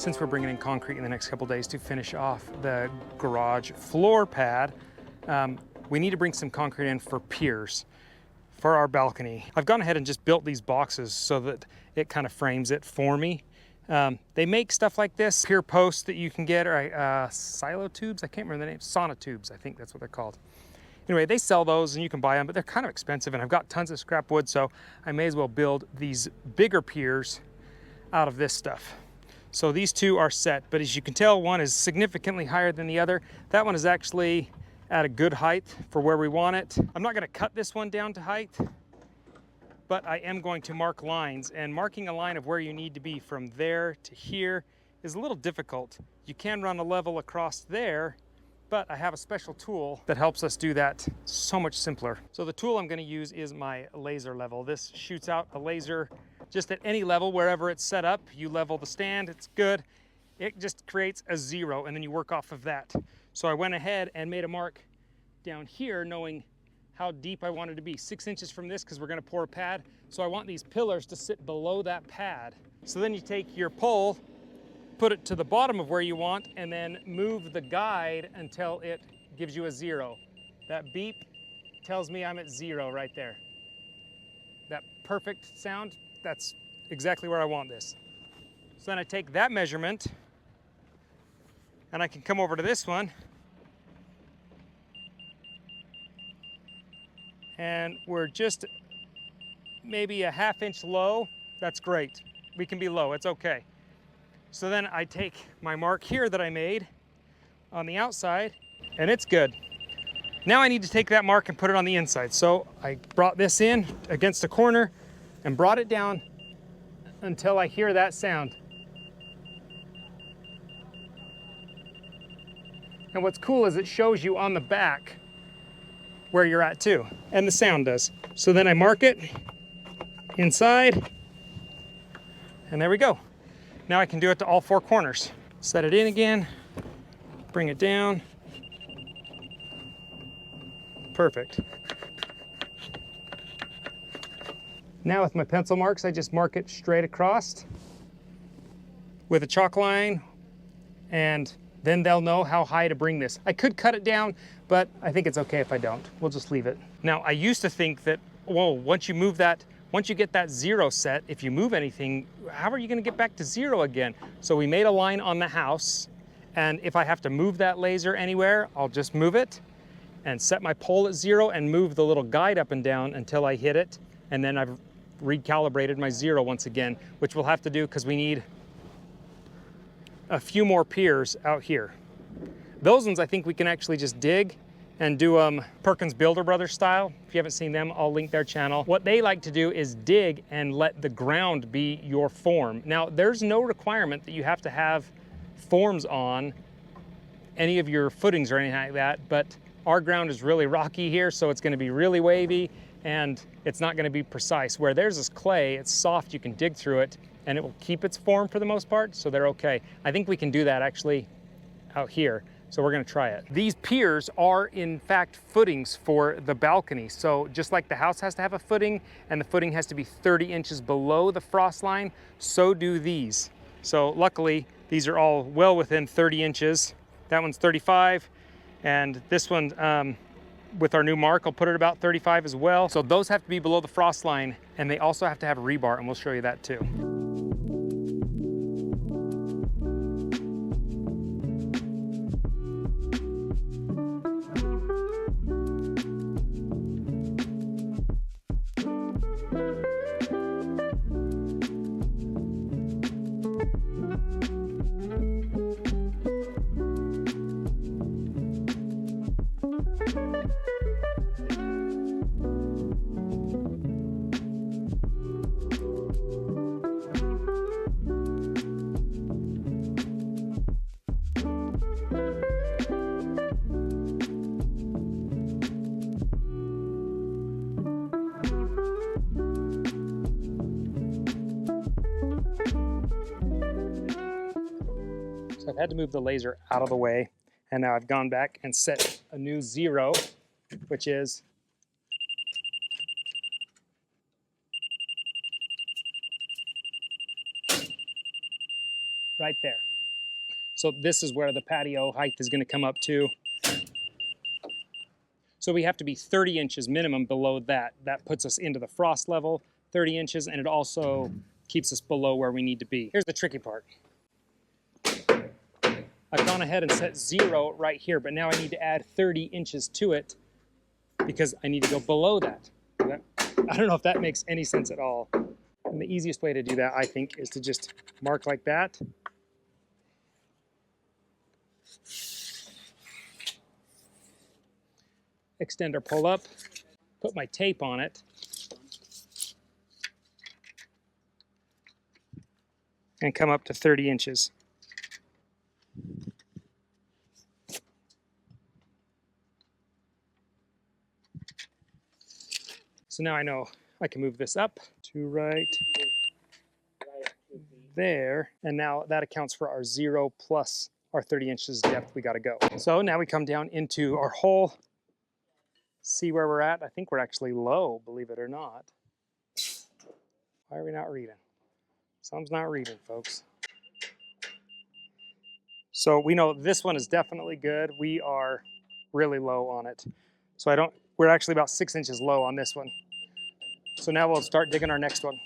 since we're bringing in concrete in the next couple days to finish off the garage floor pad, we need to bring some concrete in for piers for our balcony. I've gone ahead and just built these boxes so that it kind of frames it for me. They make stuff like this, pier posts that you can get, or silo tubes, I can't remember the name, sauna tubes, I think that's what they're called. Anyway, they sell those and you can buy them, but they're kind of expensive, and I've got tons of scrap wood, so I may as well build these bigger piers out of this stuff. So these two are set, but as you can tell, one is significantly higher than the other. That one is actually at a good height for where we want it. I'm not gonna cut this one down to height, but I am going to mark lines, and marking a line of where you need to be from there to here is a little difficult. You can run a level across there, but I have a special tool that helps us do that so much simpler. So the tool I'm gonna use is my laser level. This shoots out a laser just at any level, wherever it's set up. You level the stand, it's good. It just creates a 0, and then you work off of that. So I went ahead and made a mark down here, knowing how deep I wanted to be. 6 inches from this, because we're gonna pour a pad. So I want these pillars to sit below that pad. So then you take your pole, put it to the bottom of where you want, and then move the guide until it gives you a 0. That beep tells me I'm at 0 right there. That perfect sound, that's exactly where I want this. So then I take that measurement, and I can come over to this one, and we're just maybe a ½ inch low. That's great. We can be low, it's okay. So then I take my mark here that I made on the outside, and it's good. Now I need to take that mark and put it on the inside. So I brought this in against a corner and brought it down until I hear that sound. And what's cool is it shows you on the back where you're at too, and the sound does. So then I mark it inside, and there we go. Now I can do it to all 4 corners. Set it in again, bring it down. Perfect. Now with my pencil marks, I just mark it straight across with a chalk line, and then they'll know how high to bring this. I could cut it down, but I think it's okay if I don't. We'll just leave it. Now, I used to think that, whoa, once you get that 0 set, if you move anything, how are you gonna get back to 0 again? So we made a line on the house, and if I have to move that laser anywhere, I'll just move it and set my pole at 0 and move the little guide up and down until I hit it, and then I've recalibrated my 0 once again, which we'll have to do because we need a few more piers out here. Those ones I think we can actually just dig and do Perkins Builder Brothers style. If you haven't seen them, I'll link their channel. What they like to do is dig and let the ground be your form. Now, there's no requirement that you have to have forms on any of your footings or anything like that, but our ground is really rocky here, so it's gonna be really wavy, and it's not gonna be precise. Where theirs is clay, it's soft, you can dig through it, and it will keep its form for the most part, so they're okay. I think we can do that actually out here. So we're gonna try it. These piers are in fact footings for the balcony. So just like the house has to have a footing, and the footing has to be 30 inches below the frost line, so do these. So luckily, these are all well within 30 inches. That one's 35, and this one, with our new mark, I'll put it about 35 as well. So those have to be below the frost line, and they also have to have rebar, and we'll show you that too. So I've had to move the laser out of the way, and now I've gone back and set a new 0, which is right there. So this is where the patio height is going to come up to. So we have to be 30 inches minimum below that. That puts us into the frost level, 30 inches, and it also keeps us below where we need to be. Here's the tricky part. I've gone ahead and set 0 right here, but now I need to add 30 inches to it because I need to go below that. I don't know if that makes any sense at all. And the easiest way to do that, I think, is to just mark like that. Extend or pull up, put my tape on it, and come up to 30 inches. So now I know I can move this up to right there, and now that accounts for our 0 plus our 30 inches depth we got to go. So now we come down into our hole, see where we're at. I think we're actually low, believe it or not. Why are we not reading? Something's not reading, folks. So we know this one is definitely good. We are really low on it. So we're actually about 6 inches low on this one. So now we'll start digging our next one.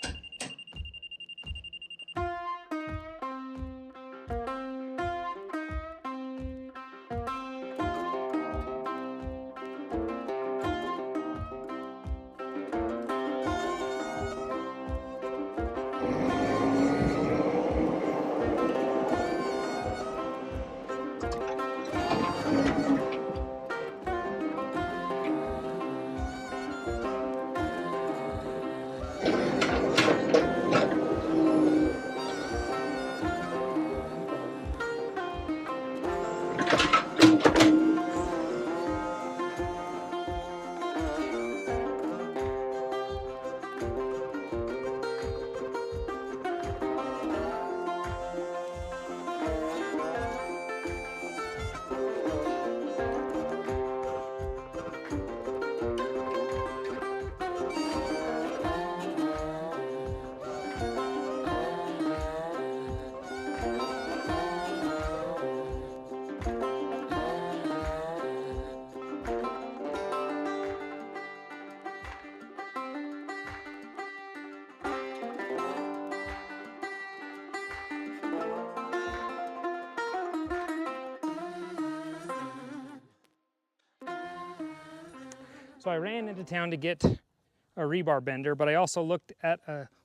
So I ran into town to get a rebar bender, but I also looked at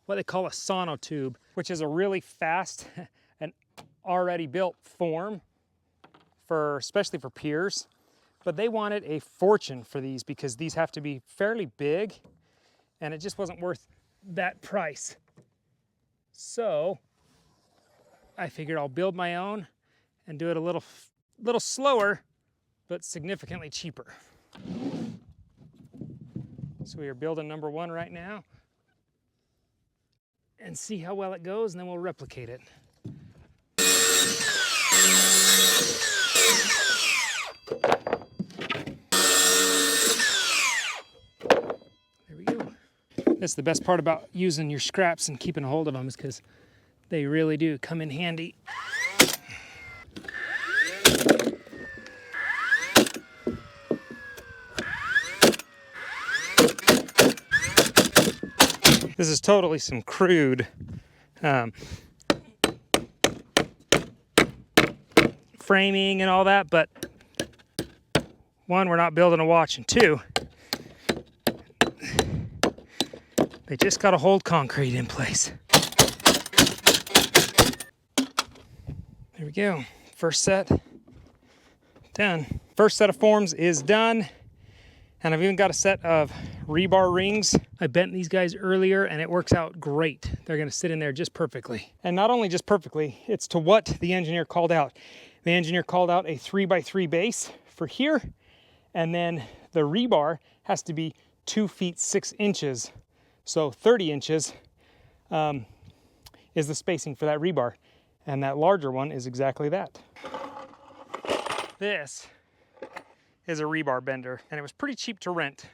what they call a sonotube, which is a really fast and already built form especially for piers. But they wanted a fortune for these because these have to be fairly big, and it just wasn't worth that price. So I figured I'll build my own and do it a little slower, but significantly cheaper. So we are building number 1 right now and see how well it goes, and then we'll replicate it. There we go. That's the best part about using your scraps and keeping a hold of them, is because they really do come in handy. This is totally some crude framing and all that, but 1, we're not building a watch, and 2, they just got to hold concrete in place. There we go. First set done. First set of forms is done. And I've even got a set of rebar rings. I bent these guys earlier and it works out great. They're gonna sit in there just perfectly. And not only just perfectly, it's to what the engineer called out. The engineer called out a 3x3 base for here, and then the rebar has to be 2 feet 6 inches. So 30 inches is the spacing for that rebar. And that larger one is exactly that. This is a rebar bender, and it was pretty cheap to rent.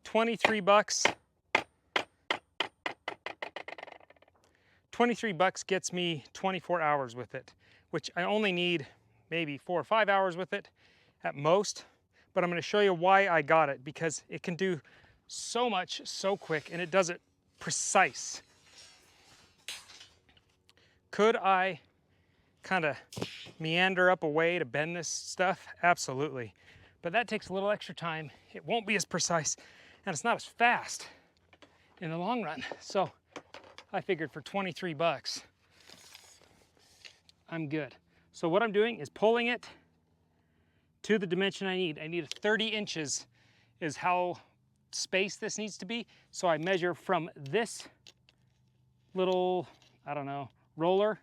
23 bucks. 23 bucks gets me 24 hours with it, which I only need maybe 4 or 5 hours with it at most. But I'm going to show you why I got it, because it can do so much so quick, and it does it precise. Could I kind of meander up a way to bend this stuff? Absolutely. But that takes a little extra time. It won't be as precise, and it's not as fast in the long run. So I figured for 23 bucks, I'm good. So what I'm doing is pulling it to the dimension I need. I need 30 inches is how spaced this needs to be. So I measure from this little, I don't know, roller,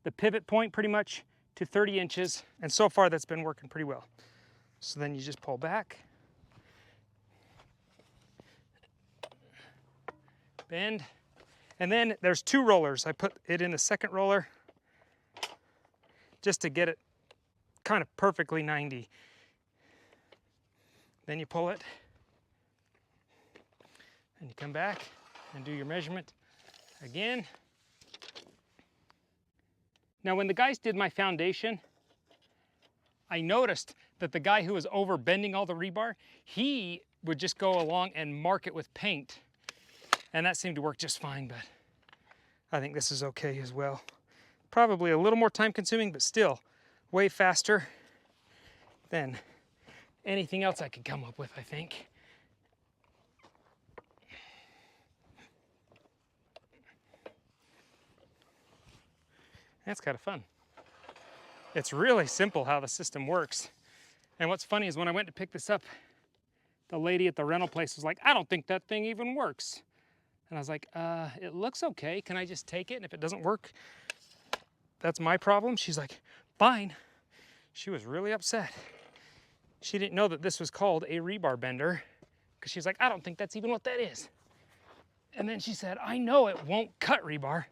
the pivot point pretty much, to 30 inches. And so far that's been working pretty well. So then you just pull back, bend, and then there's 2 rollers. I put it in the second roller just to get it kind of perfectly 90. Then you pull it, and you come back and do your measurement again. Now when the guys did my foundation, I noticed that the guy who was over bending all the rebar, he would just go along and mark it with paint. And that seemed to work just fine, but I think this is okay as well. Probably a little more time consuming, but still way faster than anything else I could come up with, I think. That's kind of fun. It's really simple how the system works. And what's funny is when I went to pick this up, the lady at the rental place was like, I don't think that thing even works. And I was like, it looks okay. Can I just take it? And if it doesn't work, that's my problem. She's like, fine. She was really upset. She didn't know that this was called a rebar bender, because she's like, I don't think that's even what that is. And then she said, I know it won't cut rebar.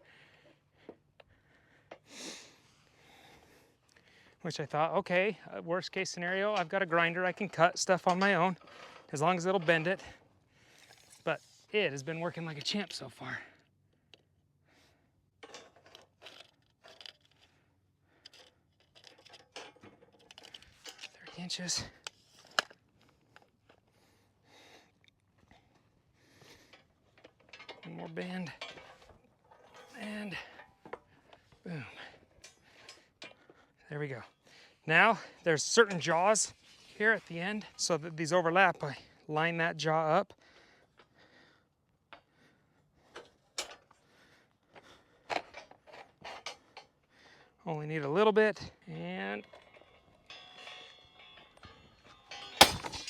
Which I thought, okay, worst case scenario, I've got a grinder, I can cut stuff on my own, as long as it'll bend it. But it has been working like a champ so far. 30 inches. One more bend, and boom. There we go. Now, there's certain jaws here at the end, so that these overlap. I line that jaw up. Only need a little bit, and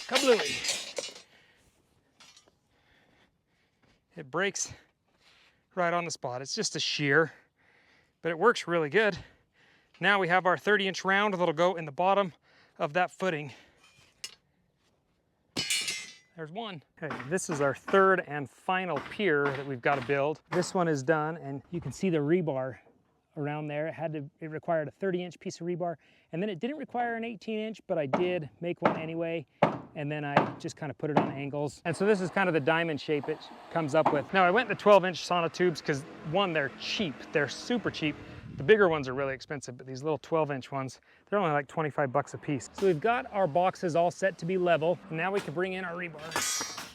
kablooey. It breaks right on the spot. It's just a shear, but it works really good. Now we have our 30-inch round that'll go in the bottom of that footing. There's one. Okay, this is our third and final pier that we've got to build. This one is done, and you can see the rebar around there. It required a 30-inch piece of rebar, and then it didn't require an 18-inch, but I did make one anyway, and then I just kind of put it on angles. And so this is kind of the diamond shape it comes up with. Now I went to 12-inch sonotubes because, one, they're cheap. They're super cheap. The bigger ones are really expensive, but these little 12-inch ones, they're only like 25 bucks a piece. So we've got our boxes all set to be level, and now we can bring in our rebar.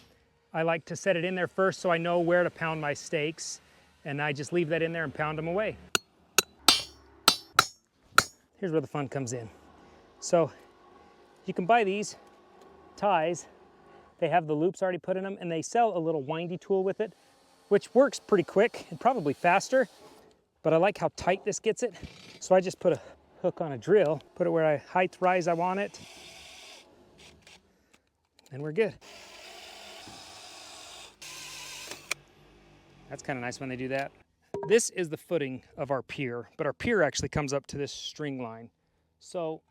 I like to set it in there first so I know where to pound my stakes, and I just leave that in there and pound them away. Here's where the fun comes in. So you can buy these ties. They have the loops already put in them, and they sell a little windy tool with it, which works pretty quick and probably faster. But I like how tight this gets it. So I just put a hook on a drill, put it where I height rise I want it, and we're good. That's kind of nice when they do that. This is the footing of our pier, but our pier actually comes up to this string line. So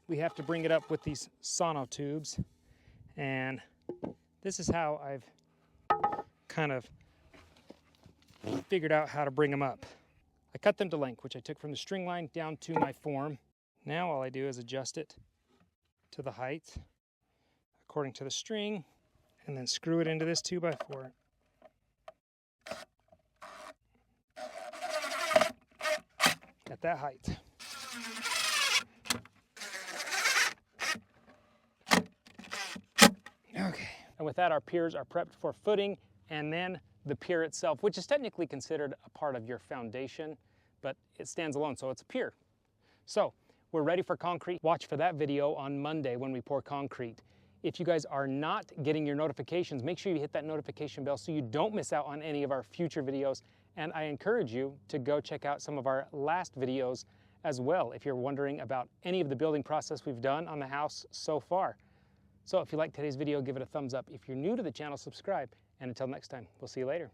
we have to bring it up with these sonotubes, and this is how I've kind of figured out how to bring them up. I cut them to length, which I took from the string line down to my form. Now all I do is adjust it to the height according to the string, and then screw it into this 2x4. At that height. And with that, our piers are prepped for footing, and then the pier itself, which is technically considered a part of your foundation, but it stands alone, so it's a pier. So we're ready for concrete. Watch for that video on Monday when we pour concrete. If you guys are not getting your notifications, make sure you hit that notification bell so you don't miss out on any of our future videos. And I encourage you to go check out some of our last videos as well if you're wondering about any of the building process we've done on the house so far. So if you like today's video, give it a thumbs up. If you're new to the channel, subscribe. And until next time, we'll see you later.